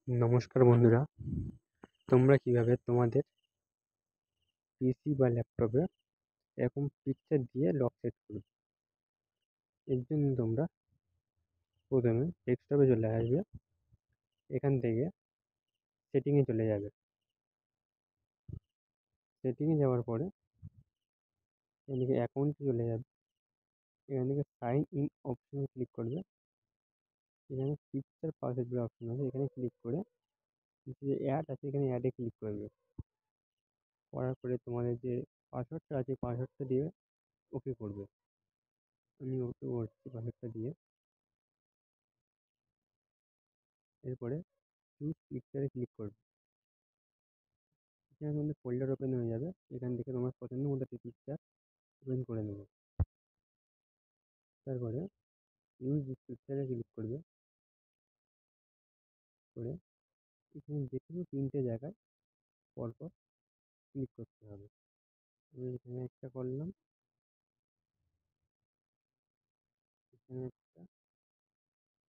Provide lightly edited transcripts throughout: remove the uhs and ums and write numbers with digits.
নমস্কার বন্ধুরা, তোমরা কিভাবে তোমাদের পিসি বা ল্যাপটপে এরকম পিকচার দিয়ে লক সেট করবে। এর জন্য তোমরা প্রথমে ডেস্কটপে চলে আসবে। এখান থেকে সেটিংয়ে চলে যাবে। সেটিংয়ে যাওয়ার পরে এদিকে অ্যাকাউন্টে চলে যাবে। এখান থেকে সাইন ইন অপশনে ক্লিক করবে। এখানে পিকচার পাসওয়ার্ড বলে অপশন আছে, এখানে ক্লিক করে যে অ্যাড আছে এখানে অ্যাডে ক্লিক করবে। করার পরে তোমাদের যে পাসওয়ার্ডটা আছে পাসওয়ার্ডটা দিয়ে ওকে করবে। আমি ওকে করছি পাসওয়ার্ডটা দিয়ে। এরপরে চুজ পিকচারে ক্লিক করবে। এখানে তোমাদের ফোল্ডার ওপেন হয়ে যাবে। এখান থেকে তোমার পছন্দ মতো একটি পিকচার ওপেন করে নেবে। তারপরে ইউজ দিস পিকচারে ক্লিক করবে। করে এখানে যে কোনো 3টে জায়গায় পরপর ক্লিক করতে হবে। আমি এখানে একটা করলাম, এখানে একটা,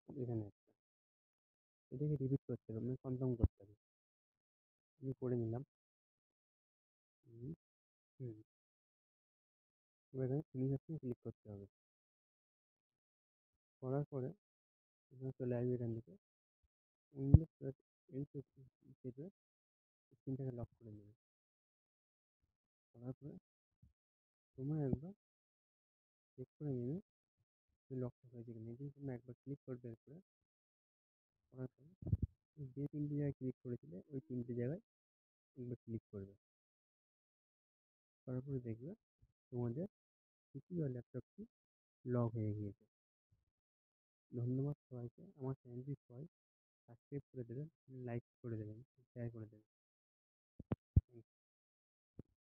এখানে একটা। এটাকে রিপিট করতে হবে, মানে কনফার্ম করতে হবে। আমি করে নিলাম। হুম, হুম। এবার এখানে ফিনিশ অপশনে ক্লিক করতে হবে। করার পরে এখানে চলে আসবে। এখান থেকে উইন্ডোজ প্লাস এল চেপে স্ক্রিনটাকে লক করে নেবে। করার পরে তোমরা একবার চেক করে নেবে লকটা হয়েছে কিনা। এখানে তোমরা একবার ক্লিক করবে। এরপরে করার পরে যে 3টে জায়গায় ক্লিক করেছিলে ওই 3টে জায়গায় একবার ক্লিক করবে। করার পরে দেখবে তোমাদের পিসি বা ল্যাপটপটি লক হয়ে গিয়েছে। ধন্যবাদ সবাইকে। আমার চ্যানেলটি সবাই সাবস্ক্রাইব করে দেবেন, লাইক করে দেবেন, শেয়ার করে দেবেন।